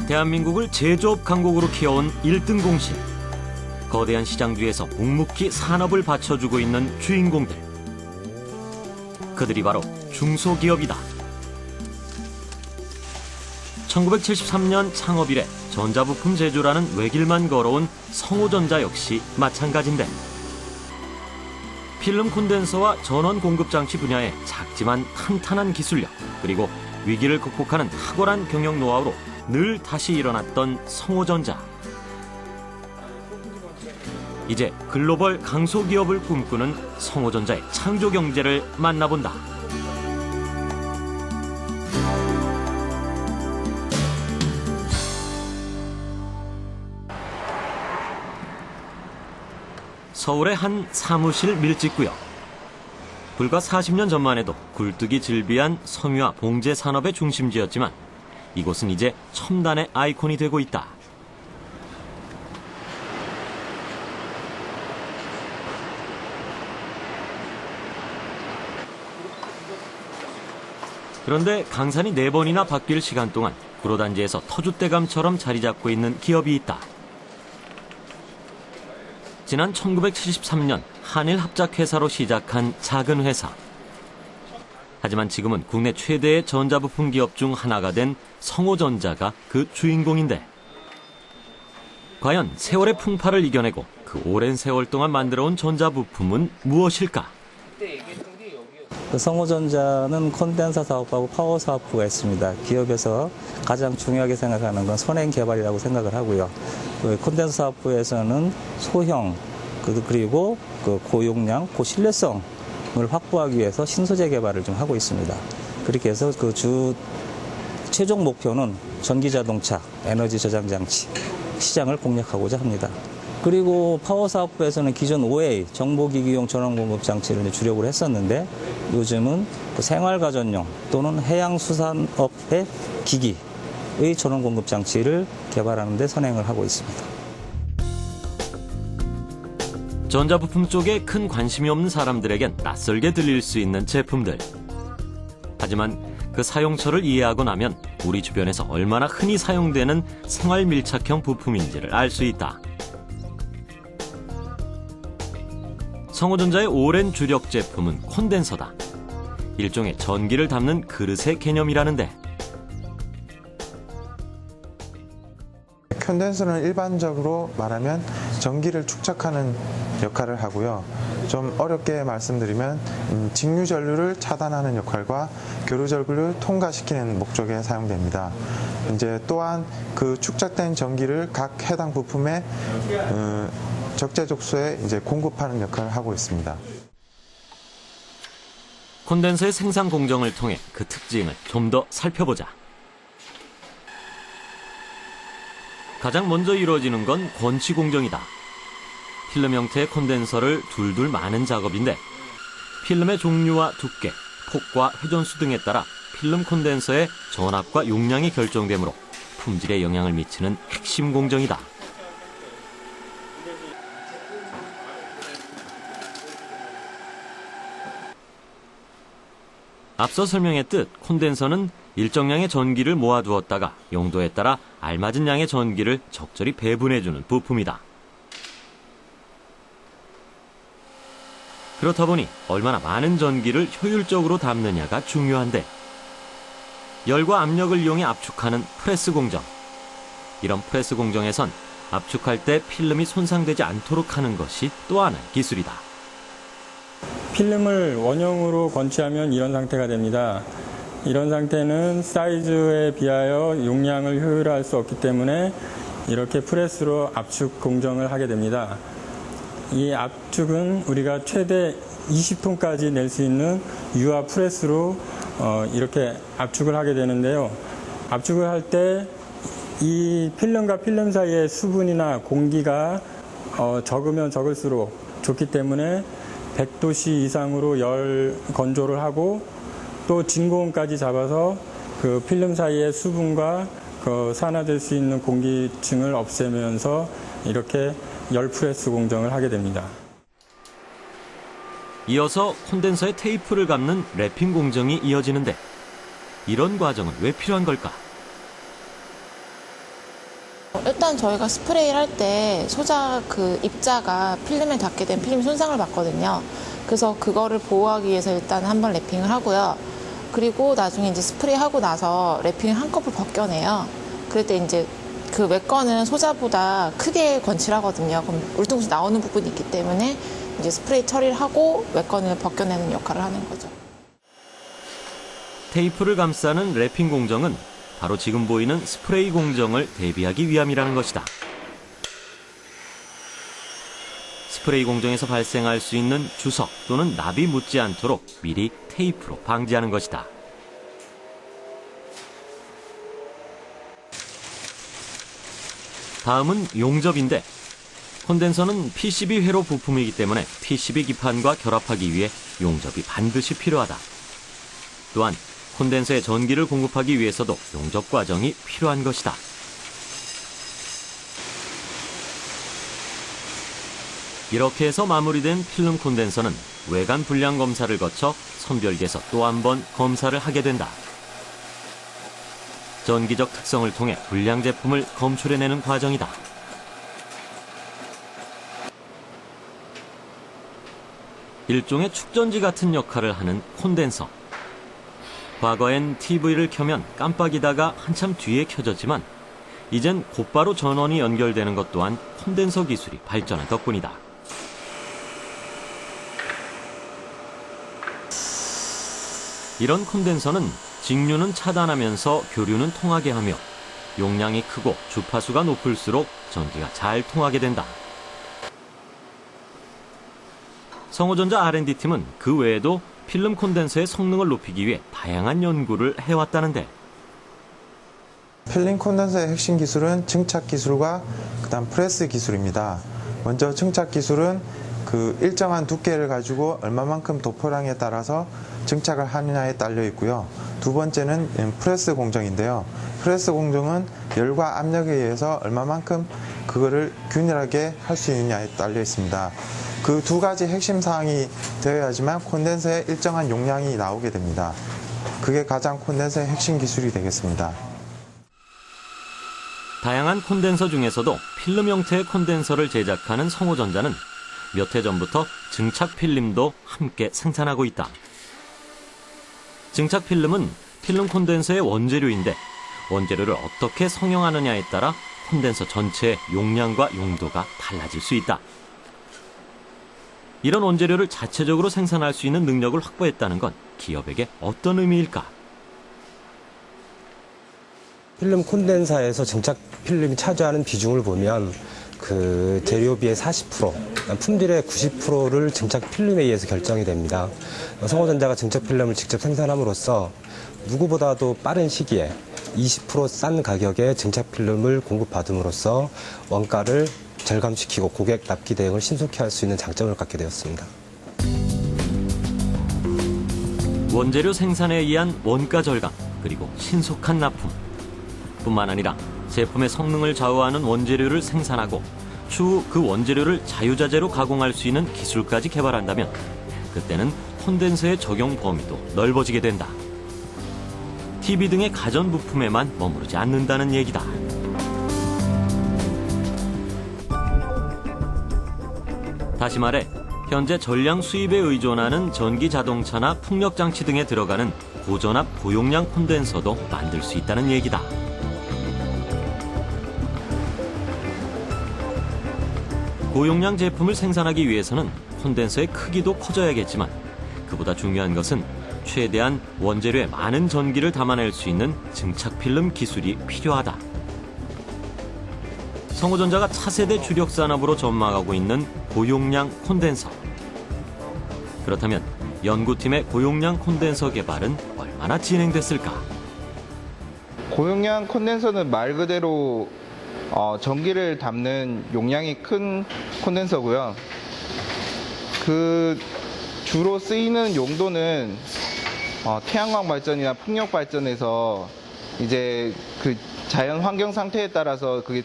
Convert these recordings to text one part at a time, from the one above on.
대한민국을 제조업 강국으로 키워온 1등 공실. 거대한 시장 뒤에서 묵묵히 산업을 받쳐주고 있는 주인공들. 그들이 바로 중소기업이다. 1973년 창업 이래 전자부품 제조라는 외길만 걸어온 성호전자 역시 마찬가지인데, 필름 콘덴서와 전원 공급 장치 분야의 작지만 탄탄한 기술력, 그리고 위기를 극복하는 탁월한 경영 노하우로 늘 다시 일어났던 성호전자. 이제 글로벌 강소기업을 꿈꾸는 성호전자의 창조 경제를 만나본다. 서울의 한 사무실 밀집구역. 불과 40년 전만 해도 굴뚝이 즐비한 섬유와 봉제 산업의 중심지였지만 이곳은 이제 첨단의 아이콘이 되고 있다. 그런데 강산이 4번이나 바뀔 시간 동안 구로단지에서 터줏대감처럼 자리 잡고 있는 기업이 있다. 지난 1973년 한일 합작회사로 시작한 작은 회사. 하지만 지금은 국내 최대의 전자부품 기업 중 하나가 된 성호전자가 그 주인공인데, 과연 세월의 풍파를 이겨내고 그 오랜 세월 동안 만들어온 전자부품은 무엇일까? 그 성호전자는 콘덴서 사업하고 파워 사업부가 있습니다. 기업에서 가장 중요하게 생각하는 건 선행 개발이라고 생각을 하고요. 그 콘덴서 사업부에서는 소형 그리고 그 고용량, 고신뢰성을 확보하기 위해서 신소재 개발을 좀 하고 있습니다. 그렇게 해서 그 최종 목표는 전기자동차, 에너지 저장 장치 시장을 공략하고자 합니다. 그리고 파워 사업부에서는 기존 OA 정보기기용 전원 공급 장치를 주력을 했었는데, 요즘은 그 생활가전용 또는 해양수산업의 기기의 전원 공급 장치를 개발하는 데 선행을 하고 있습니다. 전자부품 쪽에 큰 관심이 없는 사람들에겐 낯설게 들릴 수 있는 제품들. 하지만 그 사용처를 이해하고 나면 우리 주변에서 얼마나 흔히 사용되는 생활 밀착형 부품인지를 알 수 있다. 성호전자의 오랜 주력 제품은 콘덴서다. 일종의 전기를 담는 그릇의 개념이라는데, 콘덴서는 일반적으로 말하면 전기를 축적하는 역할을 하고요. 좀 어렵게 말씀드리면 직류전류를 차단하는 역할과 교류전류를 통과시키는 목적에 사용됩니다. 이제 또한 그 축적된 전기를 각 해당 부품에 적재적소에 이제 공급하는 역할을 하고 있습니다. 콘덴서의 생산 공정을 통해 그 특징을 좀 더 살펴보자. 가장 먼저 이루어지는 건 권치 공정이다. 필름 형태의 콘덴서를 둘둘 마는 작업인데, 필름의 종류와 두께, 폭과 회전수 등에 따라 필름 콘덴서의 전압과 용량이 결정되므로 품질에 영향을 미치는 핵심 공정이다. 앞서 설명했듯 콘덴서는 일정량의 전기를 모아두었다가 용도에 따라 알맞은 양의 전기를 적절히 배분해주는 부품이다. 그렇다 보니 얼마나 많은 전기를 효율적으로 담느냐가 중요한데, 열과 압력을 이용해 압축하는 프레스 공정. 이런 프레스 공정에선 압축할 때 필름이 손상되지 않도록 하는 것이 또 하나의 기술이다. 필름을 원형으로 건치하면 이런 상태가 됩니다. 이런 상태는 사이즈에 비하여 용량을 효율화할 수 없기 때문에 이렇게 프레스로 압축 공정을 하게 됩니다. 이 압축은 우리가 최대 20톤까지 낼 수 있는 유화 프레스로 이렇게 압축을 하게 되는데요. 압축을 할 때 이 필름과 필름 사이의 수분이나 공기가 적으면 적을수록 좋기 때문에 100도씨 이상으로 열 건조를 하고, 또 진고온까지 잡아서 그 필름 사이의 수분과 그 산화될 수 있는 공기층을 없애면서 이렇게 열 프레스 공정을 하게 됩니다. 이어서 콘덴서에 테이프를 감는 랩핑 공정이 이어지는데, 이런 과정은 왜 필요한 걸까? 일단 저희가 스프레이를 할 때 소자 그 입자가 필름에 닿게 되면 필름이 손상을 받거든요. 그래서 그거를 보호하기 위해서 일단 한번 랩핑을 하고요. 그리고 나중에 이제 스프레이 하고 나서 랩핑을 한꺼풀 벗겨내요. 그럴 때 이제 그 외건은 소자보다 크게 건치를 하거든요. 그럼 울퉁불퉁 나오는 부분이 있기 때문에 이제 스프레이 처리를 하고 외건을 벗겨내는 역할을 하는 거죠. 테이프를 감싸는 랩핑 공정은 바로 지금 보이는 스프레이 공정을 대비하기 위함이라는 것이다. 스프레이 공정에서 발생할 수 있는 주석 또는 납이 묻지 않도록 미리 테이프로 방지하는 것이다. 다음은 용접인데, 콘덴서는 PCB 회로 부품이기 때문에 PCB 기판과 결합하기 위해 용접이 반드시 필요하다. 또한 콘덴서에 전기를 공급하기 위해서도 용접 과정이 필요한 것이다. 이렇게 해서 마무리된 필름 콘덴서는 외관 불량 검사를 거쳐 선별기에서 또 한 번 검사를 하게 된다. 전기적 특성을 통해 불량 제품을 검출해내는 과정이다. 일종의 축전지 같은 역할을 하는 콘덴서. 과거엔 TV를 켜면 깜빡이다가 한참 뒤에 켜졌지만 이젠 곧바로 전원이 연결되는 것 또한 콘덴서 기술이 발전한 덕분이다. 이런 콘덴서는 직류는 차단하면서 교류는 통하게 하며 용량이 크고 주파수가 높을수록 전기가 잘 통하게 된다. 성호전자 R&D팀은 그 외에도 필름 콘덴서의 성능을 높이기 위해 다양한 연구를 해왔다는데, 필름 콘덴서의 핵심 기술은 증착 기술과 그다음 프레스 기술입니다. 먼저 증착 기술은 그 일정한 두께를 가지고 얼마만큼 도포량에 따라서 증착을 하느냐에 딸려 있고요. 두 번째는 프레스 공정인데요. 프레스 공정은 열과 압력에 의해서 얼마만큼 그거를 균일하게 할 수 있느냐에 딸려 있습니다. 그 두 가지 핵심 사항이 되어야지만 콘덴서의 일정한 용량이 나오게 됩니다. 그게 가장 콘덴서의 핵심 기술이 되겠습니다. 다양한 콘덴서 중에서도 필름 형태의 콘덴서를 제작하는 성호전자는 몇 해 전부터 증착 필름도 함께 생산하고 있다. 증착 필름은 필름 콘덴서의 원재료인데, 원재료를 어떻게 성형하느냐에 따라 콘덴서 전체의 용량과 용도가 달라질 수 있다. 이런 원재료를 자체적으로 생산할 수 있는 능력을 확보했다는 건 기업에게 어떤 의미일까? 필름 콘덴서에서 증착 필름이 차지하는 비중을 보면 그 재료비의 40%, 품질의 90%를 증착 필름에 의해서 결정이 됩니다. 성호전자가 증착 필름을 직접 생산함으로써 누구보다도 빠른 시기에 20% 싼 가격에 증착 필름을 공급받음으로써 원가를 절감시키고 고객 납기 대응을 신속히 할 수 있는 장점을 갖게 되었습니다. 원재료 생산에 의한 원가 절감, 그리고 신속한 납품. 뿐만 아니라 제품의 성능을 좌우하는 원재료를 생산하고 추후 그 원재료를 자유자재로 가공할 수 있는 기술까지 개발한다면 그때는 콘덴서의 적용 범위도 넓어지게 된다. TV 등의 가전 부품에만 머무르지 않는다는 얘기다. 다시 말해 현재 전량 수입에 의존하는 전기 자동차나 풍력장치 등에 들어가는 고전압 고용량 콘덴서도 만들 수 있다는 얘기다. 고용량 제품을 생산하기 위해서는 콘덴서의 크기도 커져야겠지만 그보다 중요한 것은 최대한 원재료에 많은 전기를 담아낼 수 있는 증착 필름 기술이 필요하다. 성호전자가 차세대 주력 산업으로 전망하고 있는 고용량 콘덴서. 그렇다면 연구팀의 고용량 콘덴서 개발은 얼마나 진행됐을까? 고용량 콘덴서는 말 그대로 전기를 담는 용량이 큰 콘덴서고요. 그 주로 쓰이는 용도는 태양광 발전이나 풍력 발전에서 이제 그 자연 환경 상태에 따라서 그게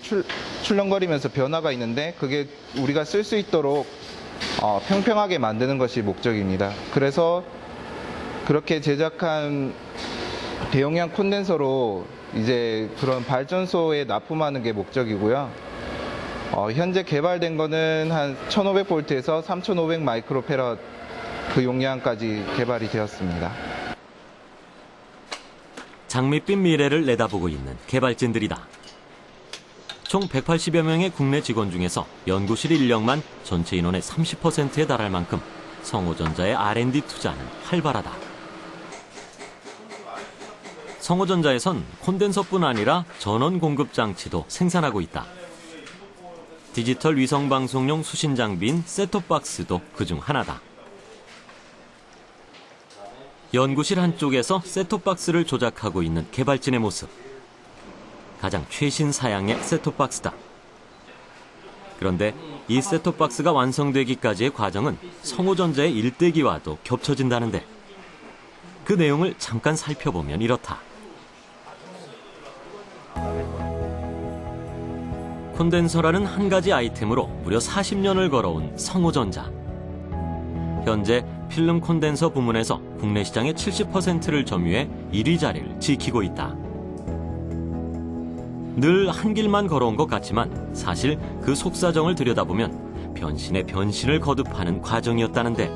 출렁거리면서 변화가 있는데 그게 우리가 쓸 수 있도록 평평하게 만드는 것이 목적입니다. 그래서 그렇게 제작한 대용량 콘덴서로 이제 그런 발전소에 납품하는 게 목적이고요. 현재 개발된 거는 한 1500볼트에서 3500 마이크로페럿 그 용량까지 개발이 되었습니다. 장밋빛 미래를 내다보고 있는 개발진들이다. 총 180여 명의 국내 직원 중에서 연구실 인력만 전체 인원의 30%에 달할 만큼 성호전자의 R&D 투자는 활발하다. 성호전자에선 콘덴서뿐 아니라 전원 공급 장치도 생산하고 있다. 디지털 위성방송용 수신 장비인 셋톱박스도 그중 하나다. 연구실 한쪽에서 셋톱박스를 조작하고 있는 개발진의 모습. 가장 최신 사양의 셋톱박스다. 그런데 이 셋톱박스가 완성되기까지의 과정은 성호전자의 일대기와도 겹쳐진다는데 그 내용을 잠깐 살펴보면 이렇다. 콘덴서라는 한 가지 아이템으로 무려 40년을 걸어온 성호전자. 현재 필름 콘덴서 부문에서 국내 시장의 70%를 점유해 1위 자리를 지키고 있다. 늘 한 길만 걸어온 것 같지만 사실 그 속사정을 들여다보면 변신에 변신을 거듭하는 과정이었다는데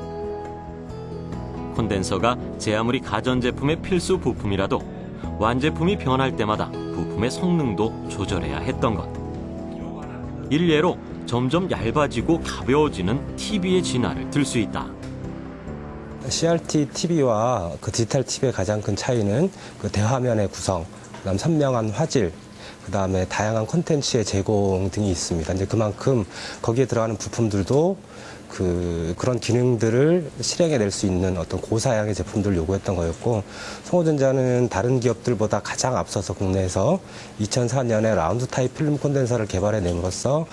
콘덴서가 제 아무리 가전제품의 필수 부품이라도 완제품이 변할 때마다 부품의 성능도 조절해야 했던 것. 일례로 점점 얇아지고 가벼워지는 TV의 진화를 들 수 있다. CRT TV와 그 디지털 TV의 가장 큰 차이는 그 대화면의 구성, 그다음 선명한 화질, 그다음에 다양한 콘텐츠의 제공 등이 있습니다. 이제 그만큼 거기에 들어가는 부품들도 그런 기능들을 실행해낼 수 있는 어떤 고사양의 제품들을 요구했던 거였고, 성호전자는 다른 기업들보다 가장 앞서서 국내에서 2004년에 라운드 타입 필름 콘덴서를 개발해냄으로써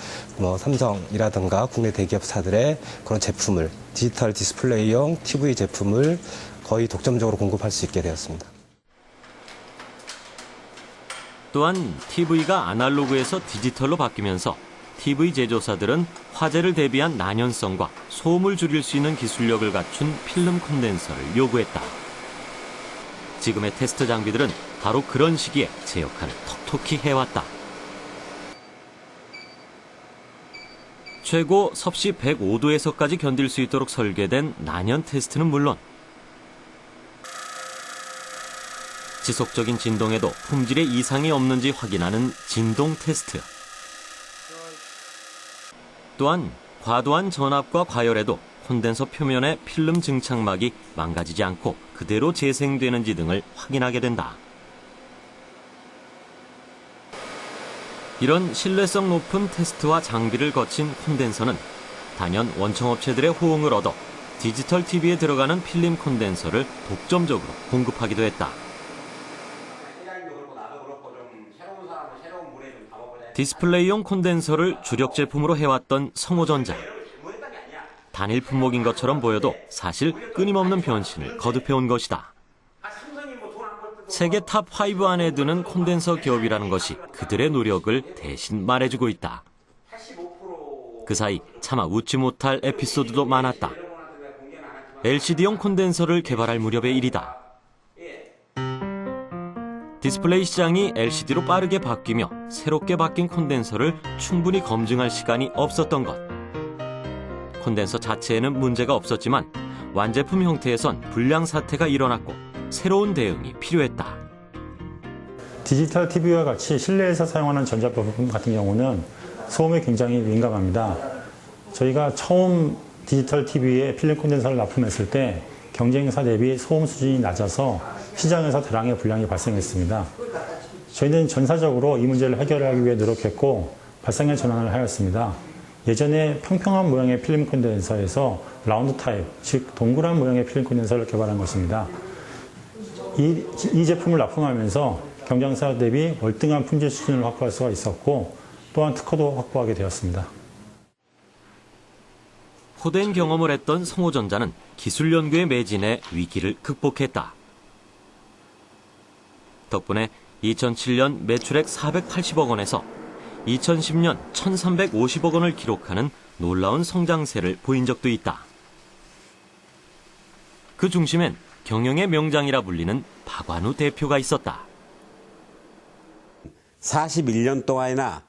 삼성이라든가 국내 대기업사들의 그런 제품을, 디지털 디스플레이용 TV 제품을 거의 독점적으로 공급할 수 있게 되었습니다. 또한 TV가 아날로그에서 디지털로 바뀌면서 TV 제조사들은 화재를 대비한 난연성과 소음을 줄일 수 있는 기술력을 갖춘 필름 콘덴서를 요구했다. 지금의 테스트 장비들은 바로 그런 시기에 제 역할을 톡톡히 해왔다. 최고 섭씨 105도에서까지 견딜 수 있도록 설계된 난연 테스트는 물론 지속적인 진동에도 품질에 이상이 없는지 확인하는 진동 테스트. 또한 과도한 전압과 과열에도 콘덴서 표면의 필름 증착막이 망가지지 않고 그대로 재생되는지 등을 확인하게 된다. 이런 신뢰성 높은 테스트와 장비를 거친 콘덴서는 단연 원청업체들의 호응을 얻어 디지털 TV에 들어가는 필름 콘덴서를 독점적으로 공급하기도 했다. 디스플레이용 콘덴서를 주력 제품으로 해왔던 성호전자. 단일 품목인 것처럼 보여도 사실 끊임없는 변신을 거듭해온 것이다. 세계 탑5 안에 드는 콘덴서 기업이라는 것이 그들의 노력을 대신 말해주고 있다. 그 사이 차마 웃지 못할 에피소드도 많았다. LCD용 콘덴서를 개발할 무렵의 일이다. 디스플레이 시장이 LCD로 빠르게 바뀌며 새롭게 바뀐 콘덴서를 충분히 검증할 시간이 없었던 것. 콘덴서 자체에는 문제가 없었지만 완제품 형태에선 불량 사태가 일어났고 새로운 대응이 필요했다. 디지털 TV와 같이 실내에서 사용하는 전자부품 같은 경우는 소음에 굉장히 민감합니다. 저희가 처음 디지털 TV에 필름 콘덴서를 납품했을 때 경쟁사 대비 소음 수준이 낮아서 시장에서 대량의 불량이 발생했습니다. 저희는 전사적으로 이 문제를 해결하기 위해 노력했고 발상의 전환을 하였습니다. 예전에 평평한 모양의 필름 콘덴서에서 라운드 타입, 즉 동그란 모양의 필름 콘덴서를 개발한 것입니다. 이 제품을 납품하면서 경쟁사 대비 월등한 품질 수준을 확보할 수가 있었고 또한 특허도 확보하게 되었습니다. 호된 경험을 했던 성호전자는 기술 연구에 매진해 위기를 극복했다. 덕분에 2007년 매출액 480억 원에서 2010년 1,350억 원을 기록하는 놀라운 성장세를 보인 적도 있다. 그 중심엔 경영의 명장이라 불리는 박완우 대표가 있었다. 41년 동안이나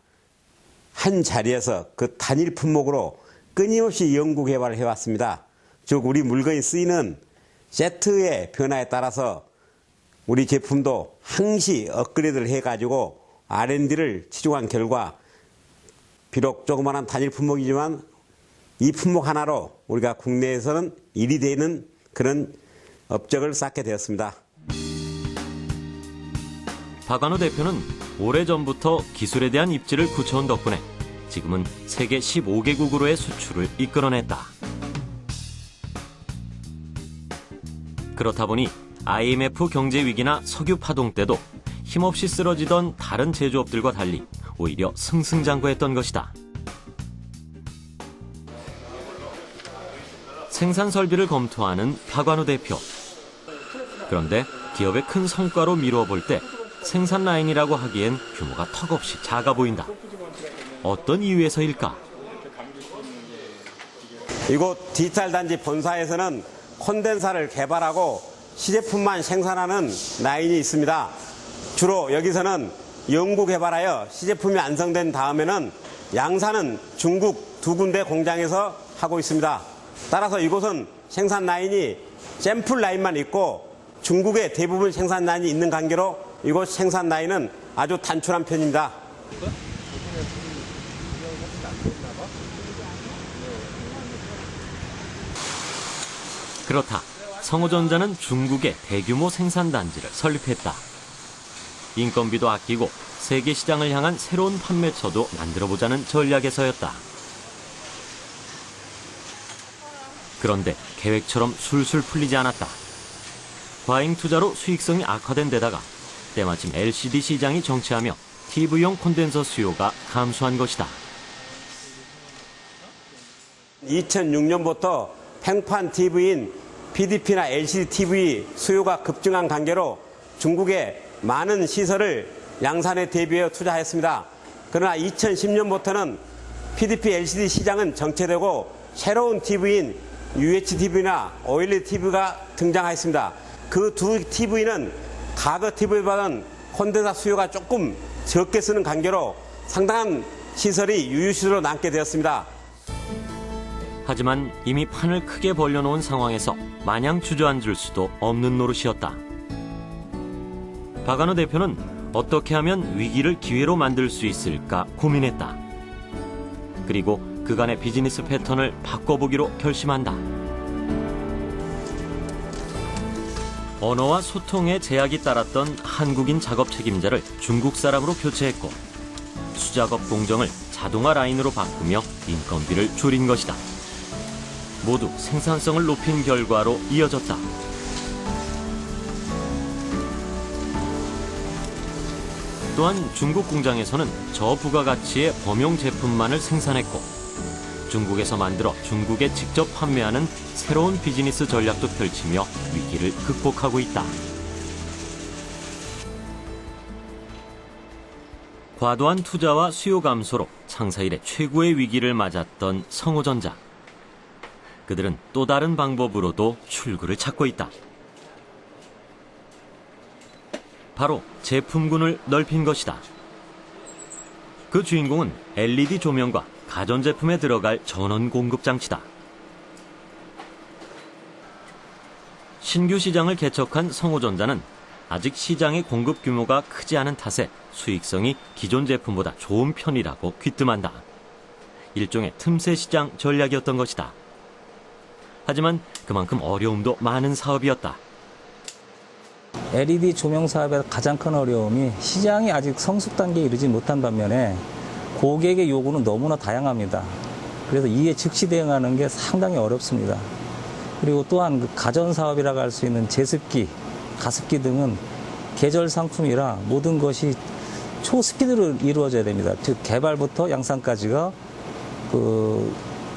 한 자리에서 그 단일 품목으로 끊임없이 연구 개발을 해왔습니다. 즉 우리 물건이 쓰이는 세트의 변화에 따라서 우리 제품도 항시 업그레이드를 해가지고 R&D를 치중한 결과 비록 조그마한 단일 품목이지만 이 품목 하나로 우리가 국내에서는 1위 되는 그런 업적을 쌓게 되었습니다. 박완호 대표는 오래전부터 기술에 대한 입지를 굳혀온 덕분에 지금은 세계 15개국으로의 수출을 이끌어냈다. 그렇다 보니 IMF 경제 위기나 석유 파동 때도 힘없이 쓰러지던 다른 제조업들과 달리 오히려 승승장구했던 것이다. 생산 설비를 검토하는 박완호 대표. 그런데 기업의 큰 성과로 미루어 볼 때 생산 라인이라고 하기엔 규모가 턱없이 작아 보인다. 어떤 이유에서일까? 이곳 디지털 단지 본사에서는 콘덴사를 개발하고 시제품만 생산하는 라인이 있습니다. 주로 여기서는 연구 개발하여 시제품이 완성된 다음에는 양산은 중국 2군데 공장에서 하고 있습니다. 따라서 이곳은 생산 라인이 샘플 라인만 있고 중국의 대부분 생산 라인이 있는 관계로 이곳 생산 라인은 아주 단출한 편입니다. 그렇다. 성호전자는 중국에 대규모 생산 단지를 설립했다. 인건비도 아끼고 세계 시장을 향한 새로운 판매처도 만들어보자는 전략에서였다. 그런데 계획처럼 술술 풀리지 않았다. 과잉 투자로 수익성이 악화된 데다가 때마침 LCD 시장이 정체하며 TV용 콘덴서 수요가 감소한 것이다. 2006년부터 팽판 TV인 PDP나 LCD TV 수요가 급증한 관계로 중국에 많은 시설을 양산에 대비해 투자했습니다. 그러나 2010년부터는 PDP LCD 시장은 정체되고 새로운 TV인 UHDTV나 OLED TV가 등장했습니다. 그 두 TV는 과거 TV보다는 콘덴사 수요가 조금 적게 쓰는 관계로 상당한 시설이 유유시설로 남게 되었습니다. 하지만 이미 판을 크게 벌려놓은 상황에서 마냥 주저앉을 수도 없는 노릇이었다. 박완호 대표는 어떻게 하면 위기를 기회로 만들 수 있을까 고민했다. 그리고 그간의 비즈니스 패턴을 바꿔보기로 결심한다. 언어와 소통에 제약이 따랐던 한국인 작업 책임자를 중국 사람으로 교체했고 수작업 공정을 자동화 라인으로 바꾸며 인건비를 줄인 것이다. 모두 생산성을 높인 결과로 이어졌다. 또한 중국 공장에서는 저부가가치의 범용 제품만을 생산했고 중국에서 만들어 중국에 직접 판매하는 새로운 비즈니스 전략도 펼치며 위기를 극복하고 있다. 과도한 투자와 수요 감소로 창사 이래 최고의 위기를 맞았던 성호전자. 그들은 또 다른 방법으로도 출구를 찾고 있다. 바로 제품군을 넓힌 것이다. 그 주인공은 LED 조명과 가전제품에 들어갈 전원 공급 장치다. 신규 시장을 개척한 성호전자는 아직 시장의 공급 규모가 크지 않은 탓에 수익성이 기존 제품보다 좋은 편이라고 귀뜸한다. 일종의 틈새 시장 전략이었던 것이다. 하지만 그만큼 어려움도 많은 사업이었다. LED 조명 사업의 가장 큰 어려움이 시장이 아직 성숙 단계에 이르지 못한 반면에 고객의 요구는 너무나 다양합니다. 그래서 이에 즉시 대응하는 게 상당히 어렵습니다. 그리고 또한 그 가전 사업이라고 할 수 있는 제습기, 가습기 등은 계절 상품이라 모든 것이 초스피드로 이루어져야 됩니다. 즉 개발부터 양산까지가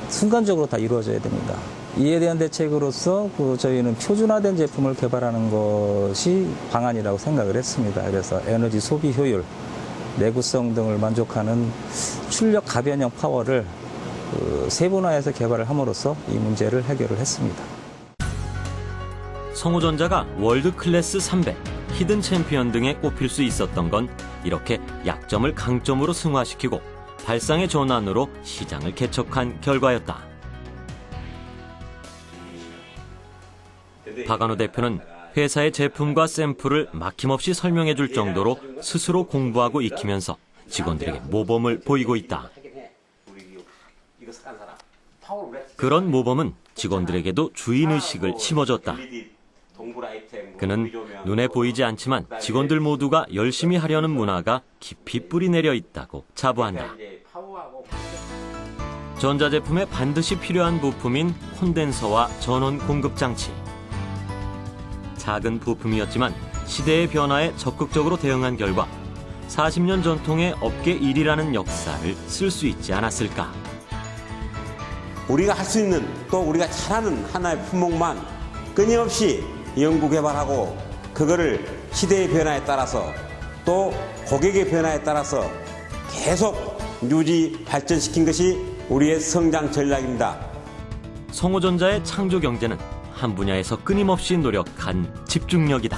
순간적으로 다 이루어져야 됩니다. 이에 대한 대책으로서 저희는 표준화된 제품을 개발하는 것이 방안이라고 생각을 했습니다. 그래서 에너지 소비 효율, 내구성 등을 만족하는 출력 가변형 파워를 세분화해서 개발을 함으로써 이 문제를 해결을 했습니다. 성호전자가 월드 클래스 300, 히든 챔피언 등에 꼽힐 수 있었던 건 이렇게 약점을 강점으로 승화시키고 발상의 전환으로 시장을 개척한 결과였다. 박한호 대표는 회사의 제품과 샘플을 막힘없이 설명해 줄 정도로 스스로 공부하고 익히면서 직원들에게 모범을 보이고 있다. 그런 모범은 직원들에게도 주인의식을 심어줬다. 그는 눈에 보이지 않지만 직원들 모두가 열심히 하려는 문화가 깊이 뿌리내려 있다고 자부한다. 전자제품에 반드시 필요한 부품인 콘덴서와 전원 공급 장치. 작은 부품이었지만 시대의 변화에 적극적으로 대응한 결과 40년 전통의 업계 1위라는 역사를 쓸 수 있지 않았을까. 우리가 할 수 있는 또 우리가 잘하는 하나의 품목만 끊임없이 연구 개발하고 그거를 시대의 변화에 따라서 또 고객의 변화에 따라서 계속 유지 발전시킨 것이 우리의 성장 전략입니다. 성호전자의 창조 경제는 한 분야에서 끊임없이 노력한 집중력이다.